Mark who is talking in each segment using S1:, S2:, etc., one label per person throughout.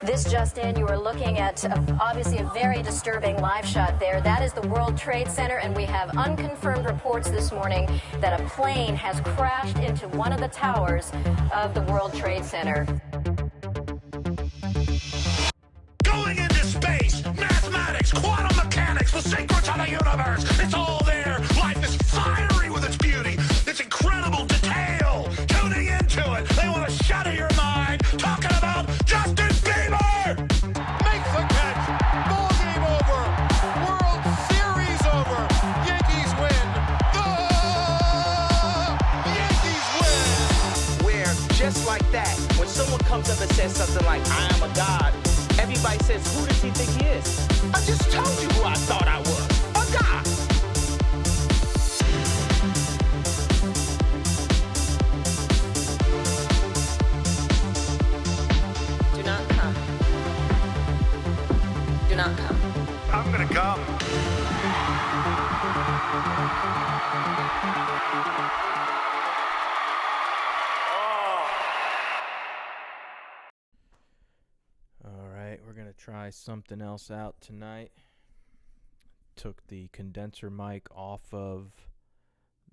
S1: This just in, you are looking at obviously a very disturbing live shot there. That is the World Trade Center, and we have unconfirmed reports this morning that a plane has crashed into one of the towers of the World Trade Center.
S2: Going into space, mathematics, quantum mechanics, the secrets of the universe. It's all there. Life is fiery with its beauty, its incredible detail. Tuning into it, they want to shatter your mind. Talking about Justin Bieber.
S3: Makes the catch. Ball game over. World Series over. Yankees win. The Yankees win.
S4: Where just like that, when someone comes up and says something like, I am a god, everybody says, who does he think he is? I just told you who I thought I was. A god.
S5: Do not come. Do not come.
S2: I'm gonna come.
S6: All right, we're going to try something else out tonight. Took the condenser mic off of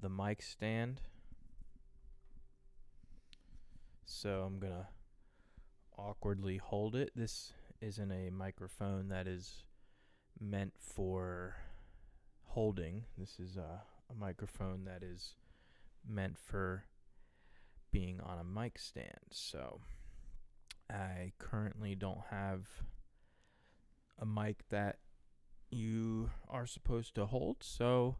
S6: the mic stand. So I'm going to awkwardly hold it. This isn't a microphone that is meant for holding. This is a microphone that is meant for being on a mic stand. So I currently don't have a mic that you are supposed to hold, so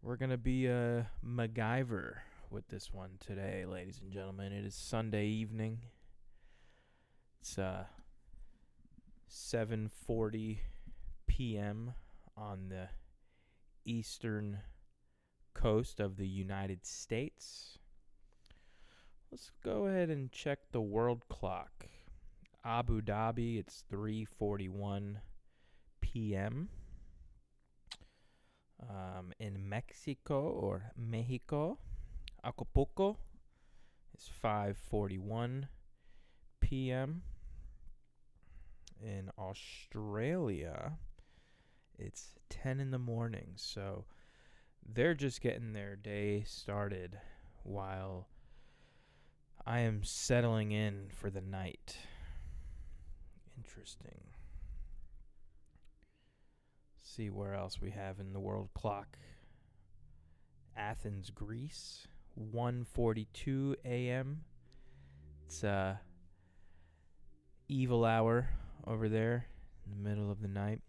S6: we're going to be a MacGyver with this one today, ladies and gentlemen. It is Sunday evening. It's 7:40 p.m. on the eastern coast of the United States. Let's go ahead and check the world clock. Abu Dhabi, it's 3:41 p.m. In Mexico, Acapulco, it's 5:41 p.m. In Australia, it's 10 in the morning. So they're just getting their day started while I am settling in for the night. Interesting. See where else we have in the world clock. Athens, Greece, 1:42 a.m. It's evil hour over there in the middle of the night.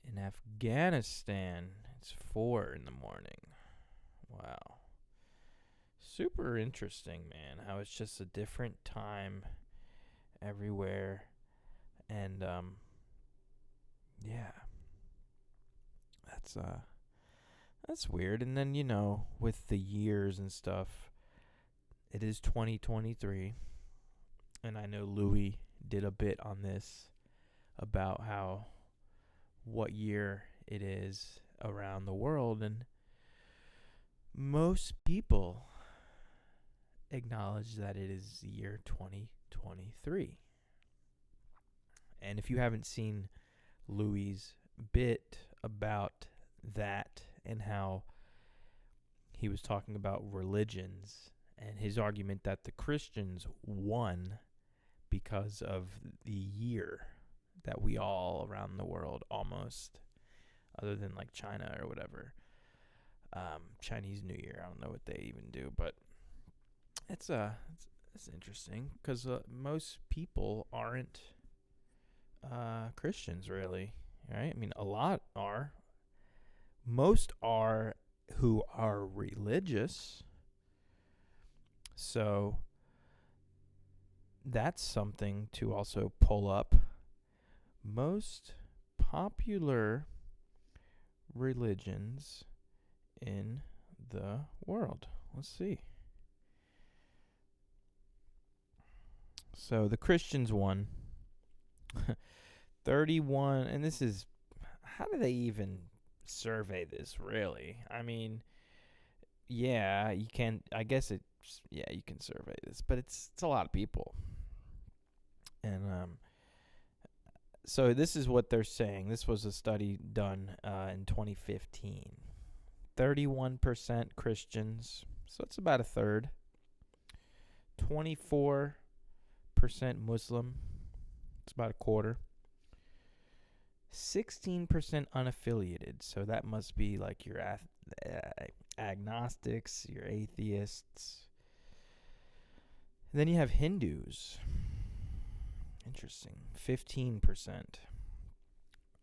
S6: In Afghanistan, it's 4 in the morning. Wow. Super interesting, man, how it's just a different time everywhere. And yeah, that's weird. And then, you know, with the years and stuff, it is 2023, and I know Louis did a bit on this about how what year it is around the world, and most people acknowledge that it is the year 2023. And if you haven't seen Louis' bit about that and how he was talking about religions and his argument that the Christians won because of the year that we all around the world almost, other than like China or whatever, Chinese New Year, I don't know what they even do, but it's interesting because most people aren't Christians, really, right? I mean, a lot are. Most are who are religious. So that's something to also pull up. Most popular religions in the world. Let's see. So the Christians won 31, and this is, how do they even survey this, really? I mean, yeah, you can, I guess it's, yeah, you can survey this, but it's a lot of people. And so this is what they're saying. This was a study done in 2015. 31% Christians, so it's about a third. 24% Muslim, it's about a quarter. 16% unaffiliated, so that must be like your agnostics, your atheists. Then you have Hindus. Interesting, 15%.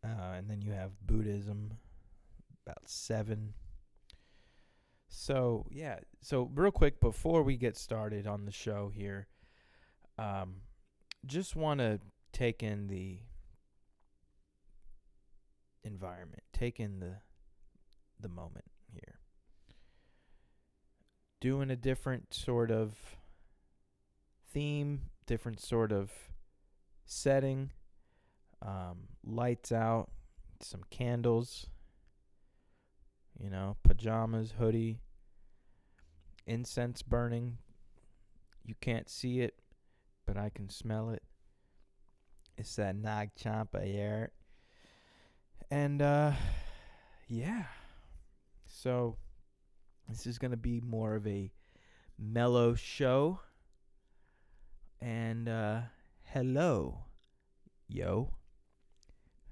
S6: And then you have Buddhism, about 7%. So, yeah. So, real quick, before we get started on the show here, just want to take in the environment, take in the moment here. Doing a different sort of theme, different sort of setting, lights out, some candles, pajamas, hoodie, incense burning. You can't see it, but I can smell it. It's that Nag Champa air. And, yeah. So, this is going to be more of a mellow show. And, hello, yo,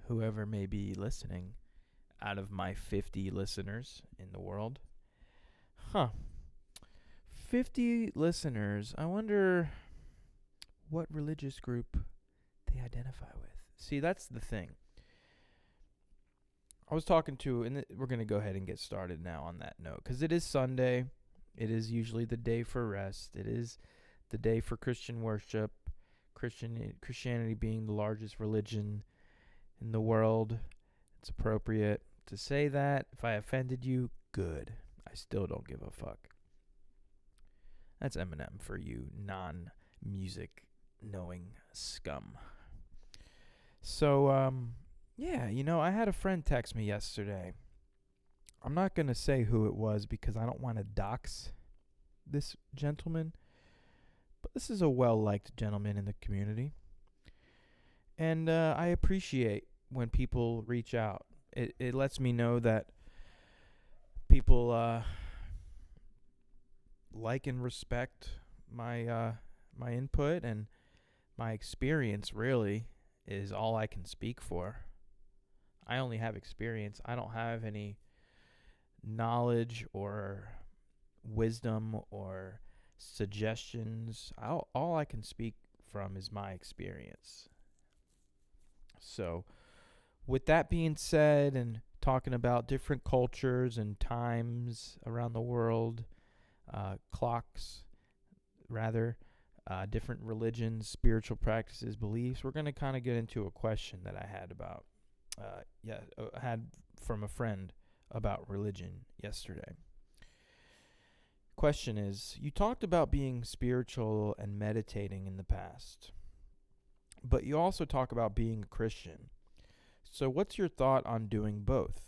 S6: whoever may be listening out of my 50 listeners in the world. 50 listeners. I wonder what religious group they identify with. See, that's the thing. I was talking to, and we're going to go ahead and get started now on that note, because it is Sunday. It is usually the day for rest. It is the day for Christian worship. Christianity being the largest religion in the world. It's appropriate to say that. If I offended you, good. I still don't give a fuck. That's Eminem for you non-music knowing scum. So, yeah, I had a friend text me yesterday. I'm not going to say who it was because I don't want to dox this gentleman. But this is a well-liked gentleman in the community. And I appreciate when people reach out. It lets me know that people like and respect my my input, and my experience really is all I can speak for. I only have experience. I don't have any knowledge or wisdom or suggestions. All I can speak from is my experience. So, with that being said, and talking about different cultures and times around the world, clocks, rather, different religions, spiritual practices, beliefs, we're going to kind of get into a question that I had about, had from a friend about religion yesterday. Question is, you talked about being spiritual and meditating in the past, but you also talk about being a Christian. So what's your thought on doing both?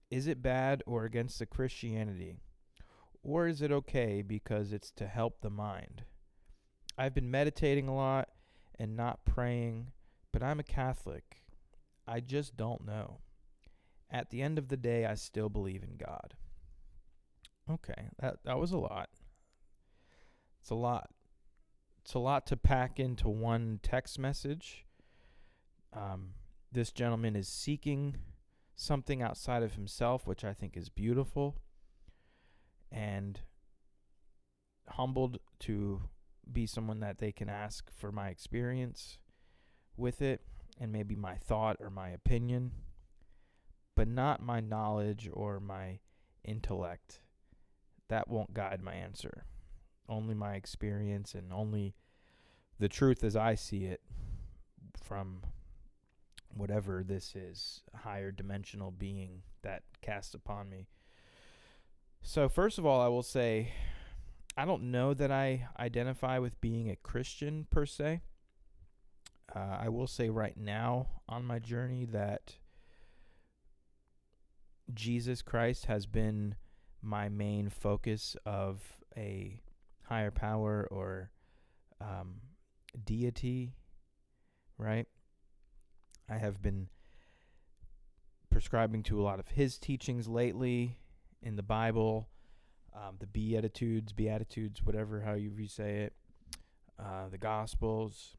S6: Is it bad or against the Christianity? Or is it okay because it's to help the mind? I've been meditating a lot and not praying, but I'm a Catholic. I just don't know. At the end of the day, I still believe in God. Okay, that was a lot. It's a lot. It's a lot to pack into one text message. This gentleman is seeking something outside of himself, which I think is beautiful, and humbled to be someone that they can ask for my experience with it, and maybe my thought or my opinion, but not my knowledge or my intellect. That won't guide my answer. Only my experience and only the truth as I see it from whatever this is, higher dimensional being that cast upon me. So first of all, I will say, I don't know that I identify with being a Christian per se. I will say right now on my journey that Jesus Christ has been my main focus of a higher power or deity, right? I have been prescribing to a lot of his teachings lately in the Bible, the Beatitudes, whatever, how you say it, the Gospels.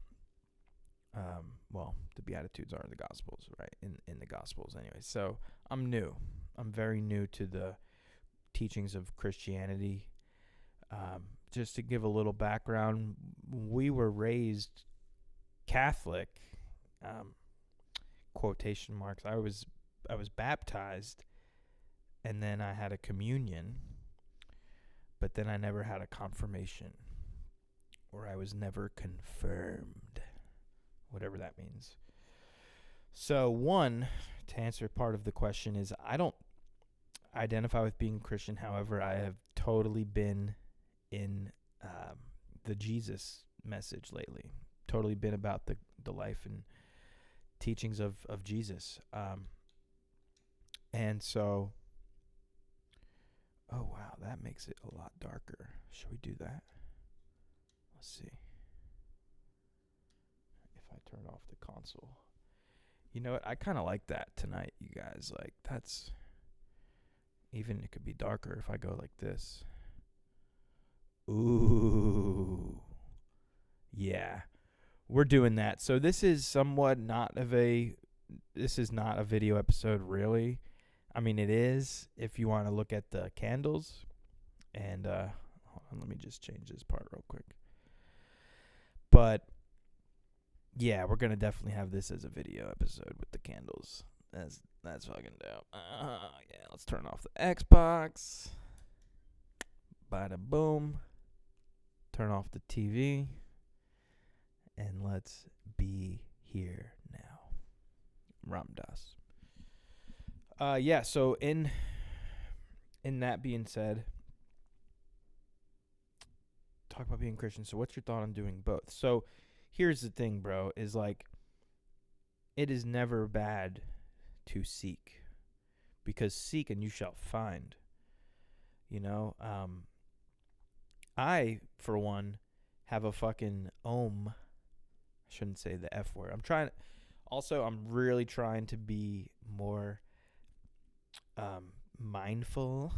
S6: Well, the Beatitudes are the Gospels, right? In the Gospels anyway. So I'm new. I'm very new to the teachings of Christianity. Just to give a little background, we were raised Catholic, quotation marks. I was baptized, and then I had a communion, but then I never had a confirmation, or I was never confirmed, whatever that means. So to answer part of the question is, I don't identify with being Christian. However, I have totally been in the Jesus message lately. Totally been about the life and teachings of Jesus. And so, oh wow, that makes it a lot darker. Should we do that? Let's see. If I turn off the console. You know what? I kind of like that tonight, you guys. Like, that's... Even it could be darker if I go like this. Ooh. Yeah. We're doing that. So this is somewhat this is not a video episode, really. I mean, it is if you want to look at the candles. And hold on, let me just change this part real quick. But yeah, we're gonna definitely have this as a video episode with the candles. That's fucking dope. Yeah, let's turn off the Xbox. Bada boom. Turn off the TV. And let's be here now. Ram Dass. Yeah, so in that being said, talk about being Christian. So what's your thought on doing both? So here's the thing, bro, is like, it is never bad to seek, because seek and you shall find. You know, I, for one, have a fucking I shouldn't say the F word. I'm really trying to be more mindful.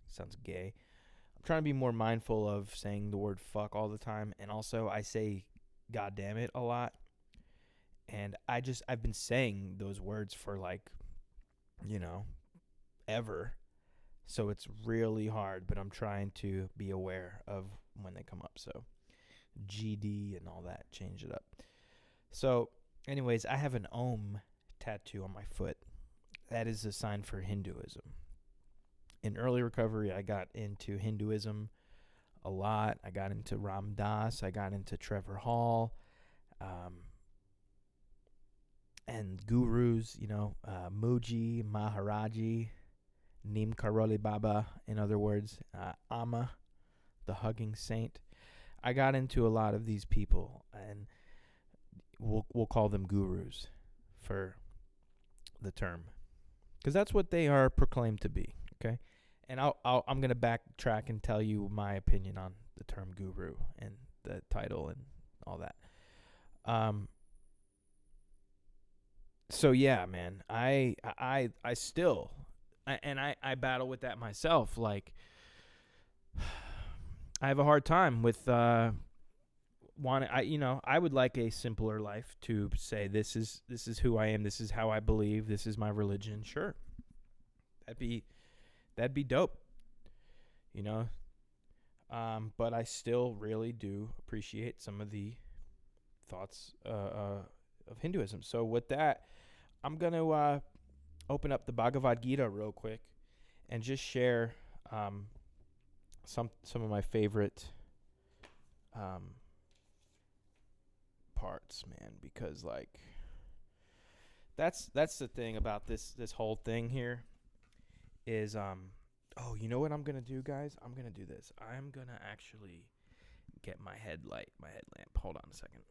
S6: Sounds gay. I'm trying to be more mindful of saying the word fuck all the time. And also I say God damn it a lot. And I've been saying those words for like, ever. So it's really hard, but I'm trying to be aware of when they come up. So GD and all that, change it up. So anyways, I have an Om tattoo on my foot. That is a sign for Hinduism. In early recovery, I got into Hinduism a lot. I got into Ram Dass. I got into Trevor Hall. And gurus, Muji, Maharaji, Neem Karoli Baba, in other words, Amma, the hugging saint. I got into a lot of these people, and we'll call them gurus for the term, because that's what they are proclaimed to be. Okay, and I'm gonna backtrack and tell you my opinion on the term guru and the title and all that. So yeah, man, I still, I battle with that myself. Like, I have a hard time with I would like a simpler life to say this is who I am, this is how I believe, this is my religion. Sure, that'd be dope, but I still really do appreciate some of the thoughts of Hinduism. So with that, I'm going to open up the Bhagavad Gita real quick and just share some of my favorite parts, man, because like that's the thing about this whole thing here is you know what I'm going to do, guys? I'm going to do this. I'm going to actually get my headlamp. Hold on a second.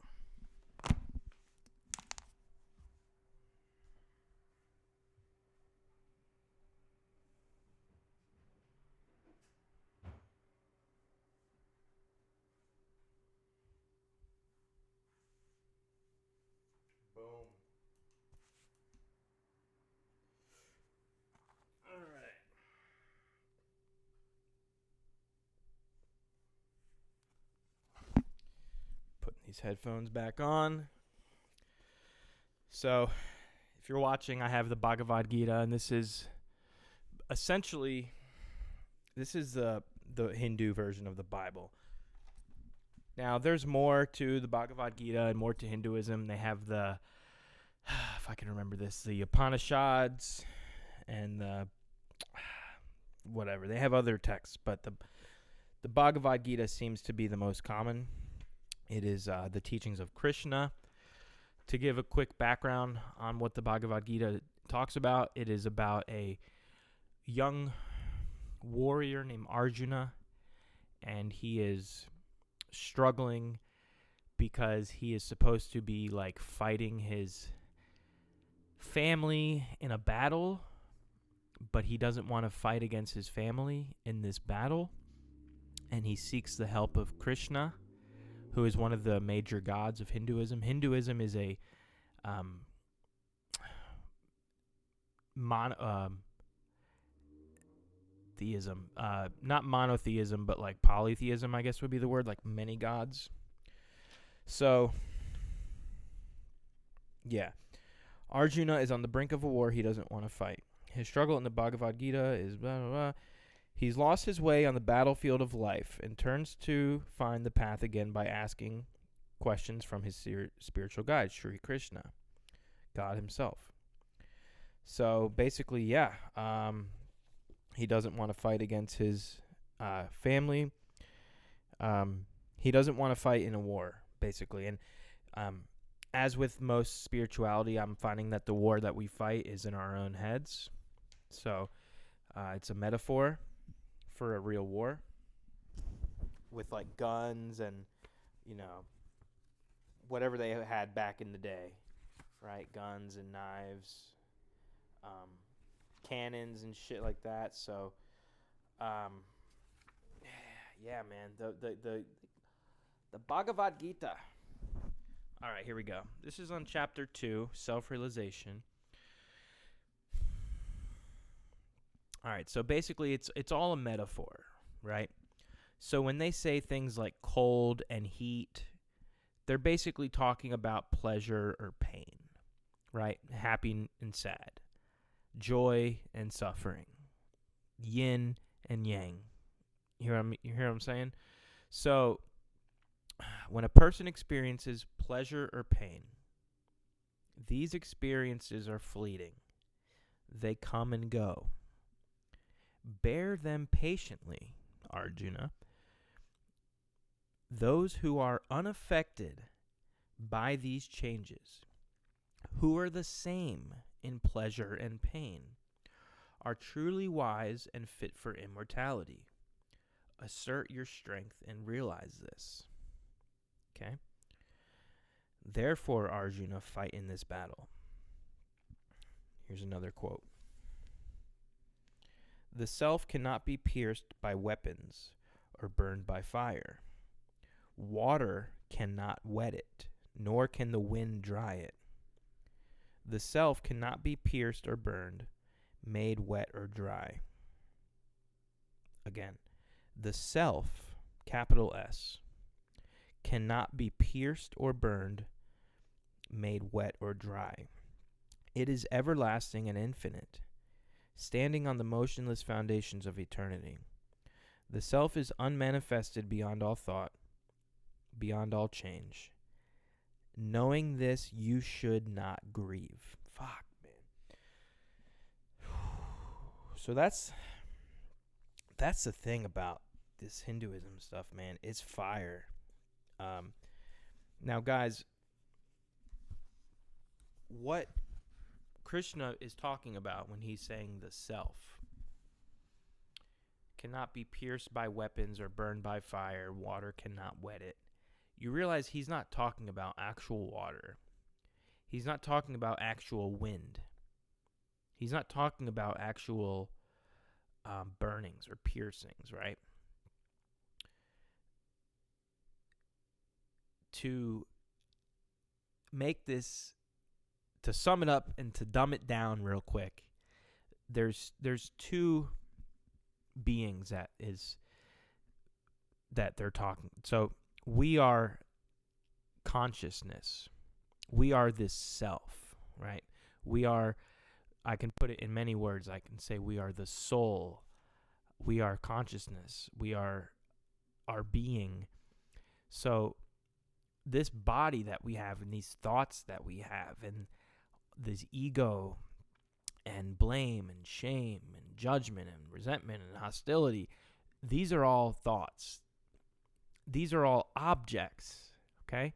S6: these headphones back on. So, if you're watching, I have the Bhagavad Gita, and this is essentially, the Hindu version of the Bible. Now, there's more to the Bhagavad Gita and more to Hinduism. They have the, if I can remember this, the Upanishads and the, whatever. They have other texts, but the Bhagavad Gita seems to be the most common. It is the teachings of Krishna. To give a quick background on what the Bhagavad Gita talks about, it is about a young warrior named Arjuna, and he is struggling because he is supposed to be like fighting his family in a battle, but he doesn't want to fight against his family in this battle, and he seeks the help of Krishna, who is one of the major gods of Hinduism. Hinduism is a theism, not monotheism, but like polytheism, I guess would be the word, like many gods. So, yeah. Arjuna is on the brink of a war he doesn't want to fight. His struggle in the Bhagavad Gita is blah, blah, blah. He's lost his way on the battlefield of life and turns to find the path again by asking questions from his spiritual guide, Sri Krishna, God himself. So basically, yeah, he doesn't want to fight against his family. He doesn't want to fight in a war, basically. And as with most spirituality, I'm finding that the war that we fight is in our own heads. So it's a metaphor for a real war with like guns and, whatever they had back in the day, right? Guns and knives, cannons and shit like that. So, yeah, man, the Bhagavad Gita. All right, here we go. This is on chapter 2, self-realization. All right, so basically it's all a metaphor, right? So when they say things like cold and heat, they're basically talking about pleasure or pain, right? Happy and sad, joy and suffering, yin and yang. You hear what I'm saying? So when a person experiences pleasure or pain, these experiences are fleeting. They come and go. Bear them patiently, Arjuna. Those who are unaffected by these changes, who are the same in pleasure and pain, are truly wise and fit for immortality. Assert your strength and realize this. Okay? Therefore, Arjuna, fight in this battle. Here's another quote. The self cannot be pierced by weapons or burned by fire. Water cannot wet it, nor can the wind dry it. The self cannot be pierced or burned, made wet or dry. Again, the self, capital S, cannot be pierced or burned, made wet or dry. It is everlasting and infinite, standing on the motionless foundations of eternity. The self is unmanifested beyond all thought, beyond all change. Knowing this, you should not grieve. Fuck, man. So that's the thing about this Hinduism stuff, man. It's fire. Now, guys, what Krishna is talking about when he's saying the self cannot be pierced by weapons or burned by fire, water cannot wet it. You realize he's not talking about actual water. He's not talking about actual wind. He's not talking about actual burnings or piercings, right? To make this, to sum it up and to dumb it down real quick, there's two beings that they're talking. So we are consciousness. We are this self, right? We are, I can put it in many words. I can say we are the soul. We are consciousness. We are our being. So this body that we have and these thoughts that we have and this ego and blame and shame and judgment and resentment and hostility, these are all thoughts. These are all objects, okay?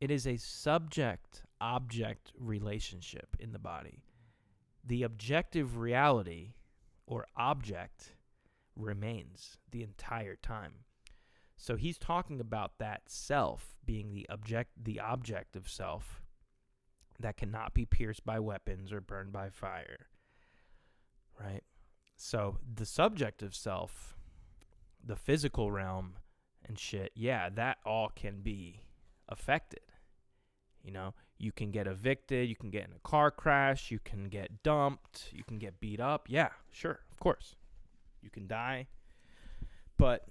S6: It is a subject-object relationship in the body. The objective reality or object remains the entire time. So he's talking about that self being the object of self that cannot be pierced by weapons or burned by fire, right? So the subject of self, the physical realm and shit, yeah, that all can be affected. You know, you can get evicted, you can get in a car crash, you can get dumped, you can get beat up. Yeah, sure, of course. You can die. But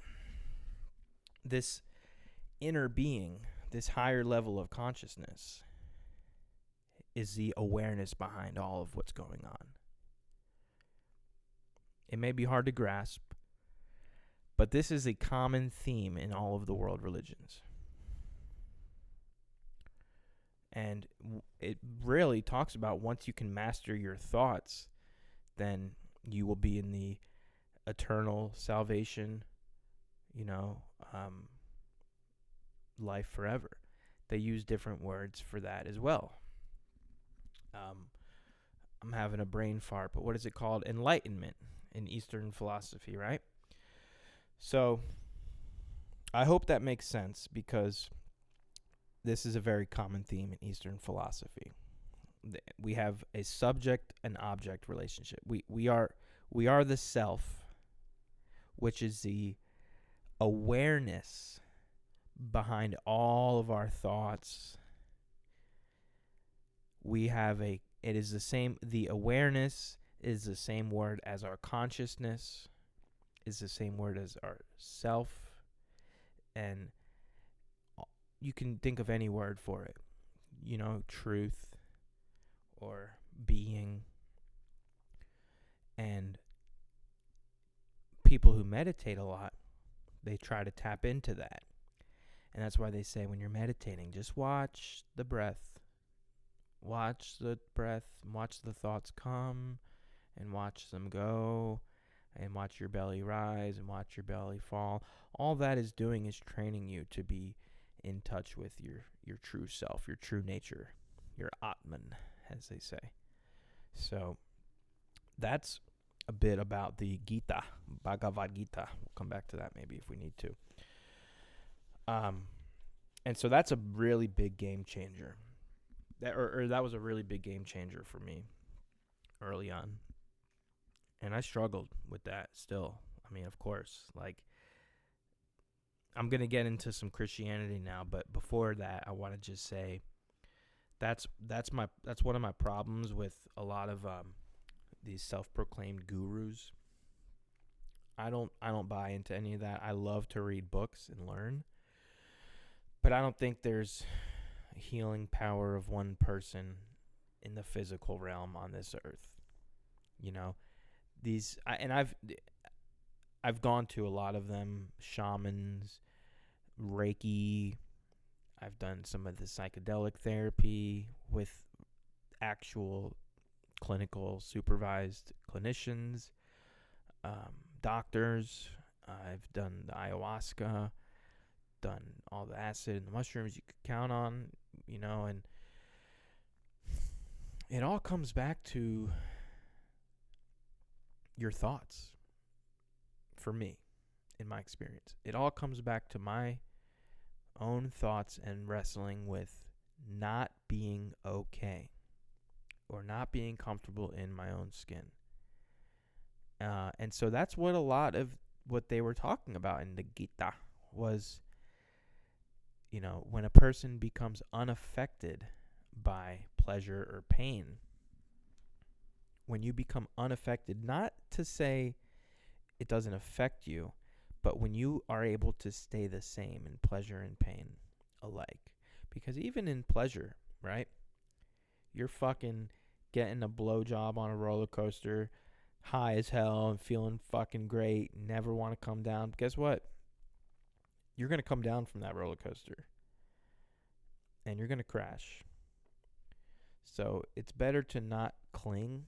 S6: this inner being, this higher level of consciousness, is the awareness behind all of what's going on. It may be hard to grasp, but this is a common theme in all of the world religions. And it really talks about once you can master your thoughts, then you will be in the eternal salvation, life forever. They use different words for that as well. I'm having a brain fart, but what is it called? Enlightenment in Eastern philosophy, right? So I hope that makes sense, because this is a very common theme in Eastern philosophy. We have a subject and object relationship. We are the self, which is the awareness behind all of our thoughts. The awareness is the same word as our consciousness, is the same word as our self, and you can think of any word for it, truth or being. And people who meditate a lot, they try to tap into that. And that's why they say when you're meditating, just watch the breath. Watch the breath, watch the thoughts come, and watch them go, and watch your belly rise, and watch your belly fall. All that is doing is training you to be in touch with your true self, your true nature, your Atman, as they say. So that's a bit about the Gita, Bhagavad Gita. We'll come back to that maybe if we need to. And so that's a really big game changer. That was a really big game changer for me early on. And I struggled with that still. I mean, of course, I'm going to get into some Christianity now, but before that, I want to just say that's one of my problems with a lot of these self-proclaimed gurus. I don't buy into any of that. I love to read books and learn, but I don't think there's a healing power of one person in the physical realm on this earth. I've gone to a lot of them, shamans, Reiki. I've done some of the psychedelic therapy with actual clinical supervised clinicians, doctors. I've done the ayahuasca, done all the acid and the mushrooms you could count on, and it all comes back to your thoughts. For me, in my experience, it all comes back to my own thoughts and wrestling with not being okay or not being comfortable in my own skin. And so that's what a lot of what they were talking about in the Gita was, when a person becomes unaffected by pleasure or pain, when you become unaffected, not to say it doesn't affect you, but when you are able to stay the same in pleasure and pain alike, Because even in pleasure, right? You're fucking getting a blowjob on a roller coaster, high as hell and feeling fucking great, never want to come down. Guess what? You're going to come down from that roller coaster. And you're going to crash. So it's better to not cling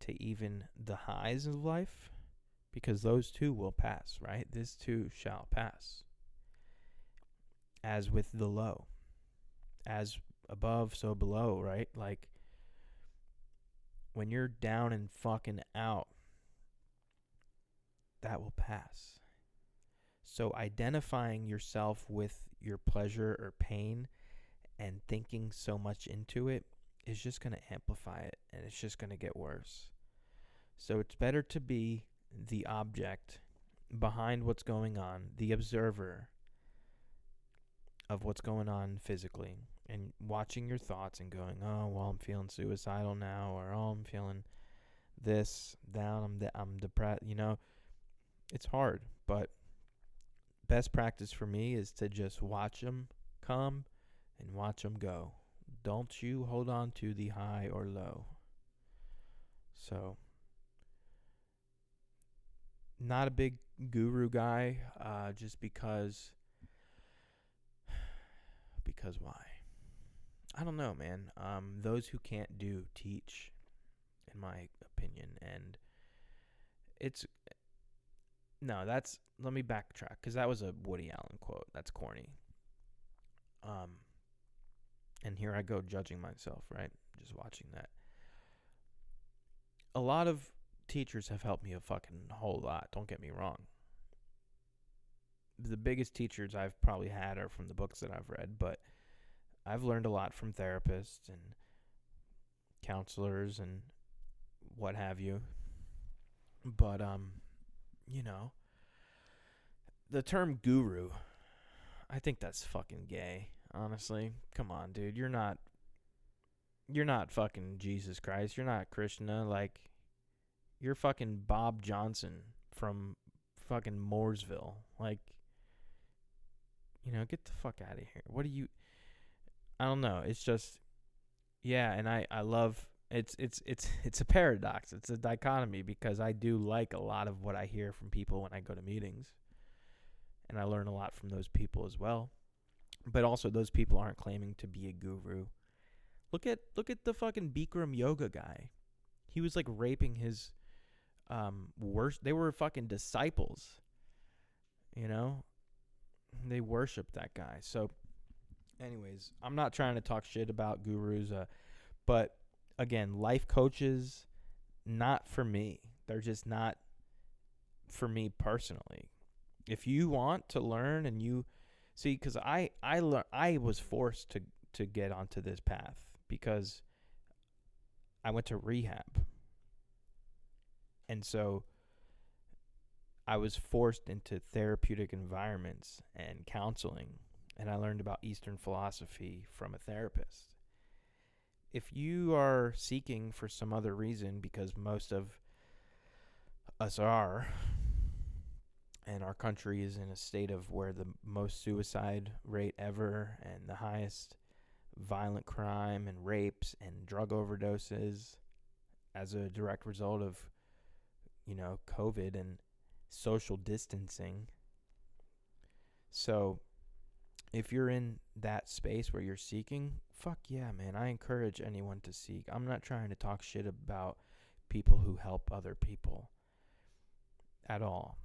S6: to even the highs of life, because those too will pass, right? This too shall pass. As with the low. As above, so below, right? Like, when you're down and fucking out, that will pass. So identifying yourself with your pleasure or pain and thinking so much into it is just going to amplify it, and it's just going to get worse. So it's better to be the object behind what's going on, the observer of what's going on physically, and watching your thoughts and going, oh, well, I'm feeling suicidal now, or oh, I'm feeling this, down, I'm depressed. You know, it's hard, but best practice for me is to just watch them come and watch them go. Don't you hold on to the high or low. So, not a big guru guy, just because why? I don't know, man. Those who can't do teach, in my opinion, and let me backtrack, because that was a Woody Allen quote. That's corny. And here I go judging myself, right? Just watching that. A lot of teachers have helped me a fucking whole lot. Don't get me wrong. The biggest teachers I've probably had are from the books that I've read, but I've learned a lot from therapists and counselors and what have you. But, you know, the term guru, I think that's fucking gay, honestly. Come on, dude. You're not fucking Jesus Christ. You're not Krishna. Like, you're fucking Bob Johnson from fucking Mooresville. Like, you know, get the fuck out of here. What do you... I don't know. It's just... Yeah, and I love... It's a paradox. It's a dichotomy, because I do like a lot of what I hear from people when I go to meetings. And I learn a lot from those people as well. But also, those people aren't claiming to be a guru. Look at the fucking Bikram yoga guy. He was like raping his they were fucking disciples. You know? They worshiped that guy. So anyways, I'm not trying to talk shit about gurus, but again, life coaches, not for me. They're just not for me personally. If you want to learn and you see, because I was forced to get onto this path because I went to rehab. And so I was forced into therapeutic environments and counseling, and I learned about Eastern philosophy from a therapist. If you are seeking for some other reason, because most of us are, and our country is in a state of where the most suicide rate ever and the highest violent crime and rapes and drug overdoses as a direct result of, you know, COVID and social distancing. So if you're in that space where you're seeking, fuck yeah, man. I encourage anyone to seek. I'm not trying to talk shit about people who help other people at all.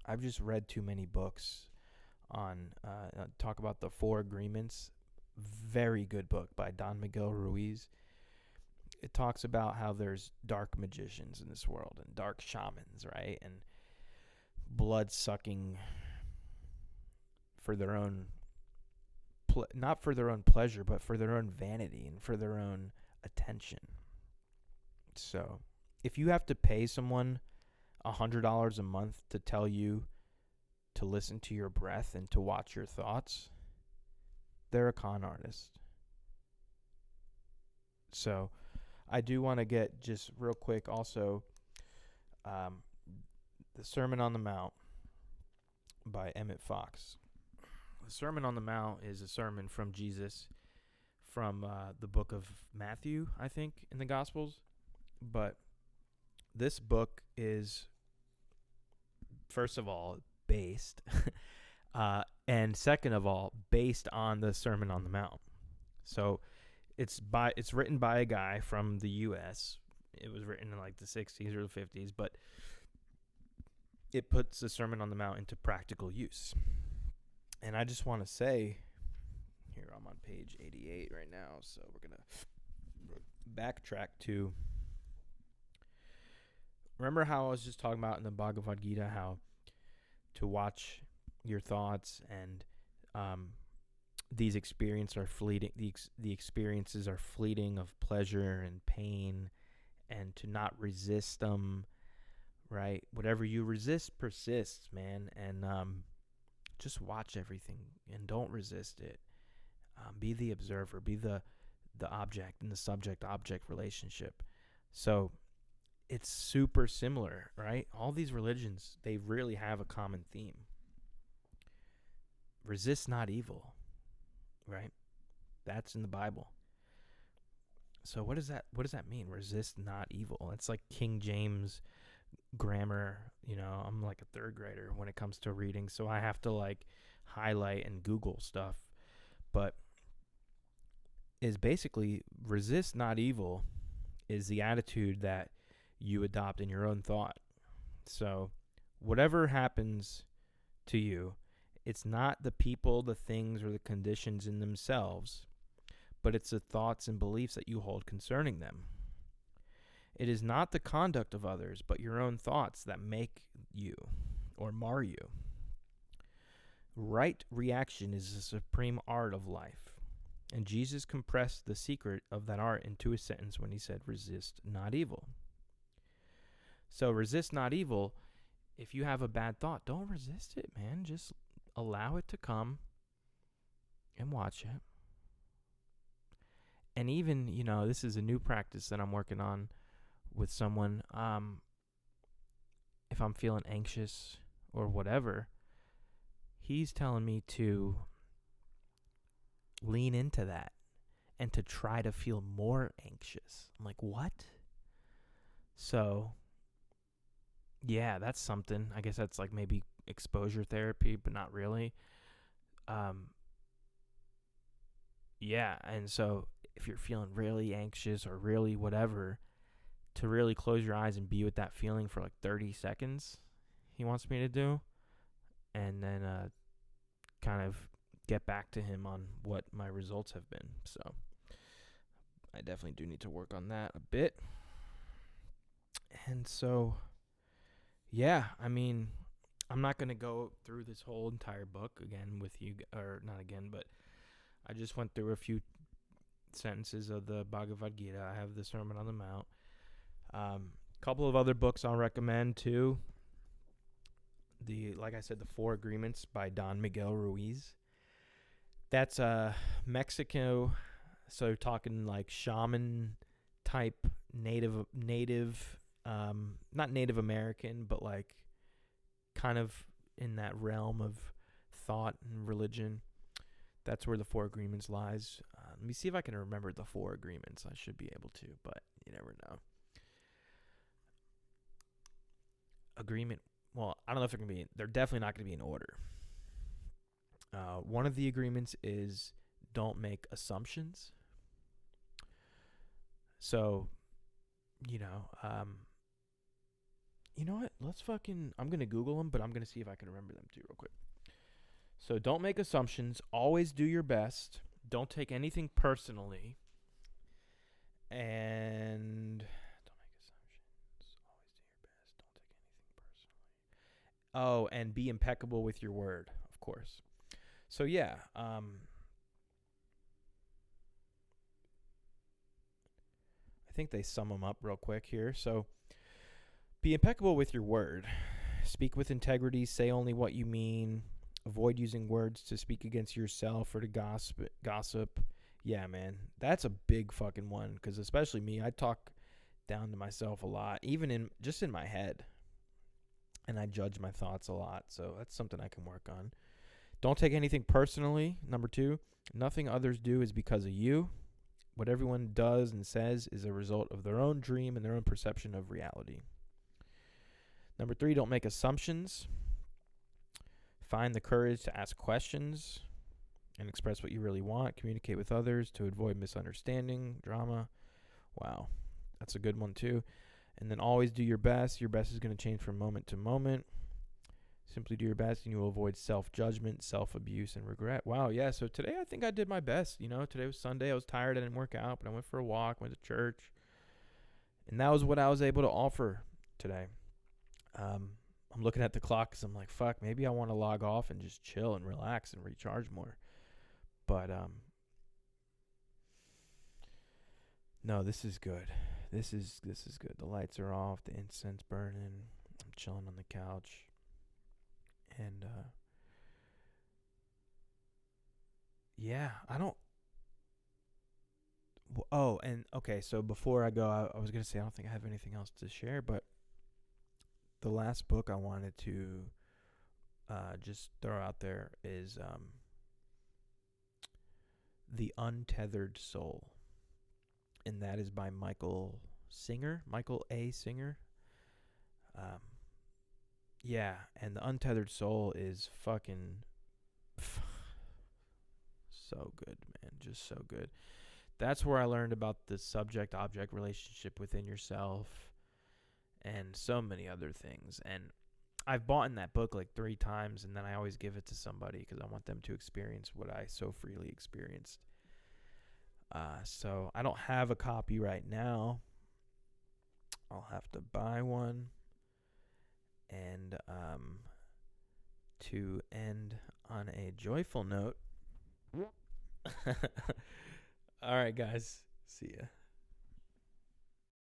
S6: I've just read too many books on talk about the 4 Agreements. Very good book by Miguel Ruiz. It talks about how there's dark magicians in this world and dark shamans, right? And blood-sucking for their own, not for their own pleasure, but for their own vanity and for their own attention. So if you have to pay someone $100 a month to tell you to listen to your breath and to watch your thoughts, they're a con artist. So I do want to get just real quick also the Sermon on the Mount by Emmet Fox. the Sermon on the Mount is a sermon from Jesus from the book of Matthew, I think, in the Gospels. But this book is, first of all, based, and second of all, based on the Sermon on the Mount. So it's written by a guy from the U.S. It was written in like the 60s or the 50s, but it puts the Sermon on the Mount into practical use. And I just want to say, here I'm on page 88 right now, so we're going to backtrack to, remember how I was just talking about in the Bhagavad Gita, how to watch your thoughts, and these experiences are fleeting. The experiences are fleeting, of pleasure and pain, and to not resist them, right? Whatever you resist persists, man. And just watch everything and don't resist it. Be the observer. Be the object in the subject-object relationship. So it's super similar, right? All these religions, they really have a common theme. Resist not evil, right? That's in the Bible. So what does that mean? Resist not evil. It's like King James grammar. You know, I'm like a third grader when it comes to reading, so I have to like highlight and Google stuff. But is basically resist not evil is the attitude that you adopt in your own thought. So whatever happens to you, it's not the people, the things, or the conditions in themselves, but it's the thoughts and beliefs that you hold concerning them. It is not the conduct of others, but your own thoughts that make you or mar you. Right reaction is the supreme art of life. And Jesus compressed the secret of that art into a sentence when he said, resist not evil. So resist not evil. If you have a bad thought, don't resist it, man. Just allow it to come and watch it. And even, you know, this is a new practice that I'm working on with someone. If I'm feeling anxious or whatever, he's telling me to lean into that and to try to feel more anxious. I'm like, what? So, yeah, that's something. I guess that's like maybe exposure therapy, but not really. Yeah, and so if you're feeling really anxious or really whatever, to really close your eyes and be with that feeling for like 30 seconds, he wants me to do, and then kind of get back to him on what my results have been. So I definitely do need to work on that a bit. And so, yeah, I mean, I'm not going to go through this whole entire book again with you, or not again, but I just went through a few sentences of the Bhagavad Gita. I have the Sermon on the Mount. Couple of other books I'll recommend too. Like I said, the Four Agreements by Don Miguel Ruiz. That's Mexico, so talking like shaman type native, not Native American, but like kind of in that realm of thought and religion. That's where the Four Agreements lies. Let me see if I can remember the Four Agreements. I should be able to, but you never know. Agreement. Well, I don't know if they're definitely not going to be in order. One of the agreements is don't make assumptions. So, you know what? I'm going to Google them, but I'm going to see if I can remember them too real quick. So don't make assumptions. Always do your best. Don't take anything personally. And don't make assumptions. Always do your best. Don't take anything personally. Oh, and be impeccable with your word, of course. So yeah, I think they sum them up real quick here. So be impeccable with your word. Speak with integrity. Say only what you mean. Avoid using words to speak against yourself or to gossip. Yeah, man, that's a big fucking one, because especially me, I talk down to myself a lot, even in my head, and I judge my thoughts a lot. So that's something I can work on. Don't take anything personally. Number 2, nothing others do is because of you. What everyone does and says is a result of their own dream and their own perception of reality. Number 3, don't make assumptions. Find the courage to ask questions and express what you really want. Communicate with others to avoid misunderstanding, drama. Wow, that's a good one too. And then always do your best. Your best is going to change from moment to moment. Simply do your best and you will avoid self-judgment, self-abuse, and regret. Wow, yeah, so today I think I did my best. You know, today was Sunday. I was tired. I didn't work out, but I went for a walk, went to church. And that was what I was able to offer today. I'm looking at the clock because I'm like, fuck, maybe I want to log off and just chill and relax and recharge more. But no, this is good. This is good. The lights are off, the incense burning. I'm chilling on the couch. And yeah, I don't. Oh, and okay, so before I go, I was going to say I don't think I have anything else to share, but the last book I wanted to just throw out there is The Untethered Soul. And that is by Michael A. Singer. Yeah, and The Untethered Soul is fucking so good, man. Just so good. That's where I learned about the subject-object relationship within yourself and so many other things. And I've bought in that book like 3 times, and then I always give it to somebody because I want them to experience what I so freely experienced. So I don't have a copy right now. I'll have to buy one. And to end on a joyful note. All right, guys. See ya.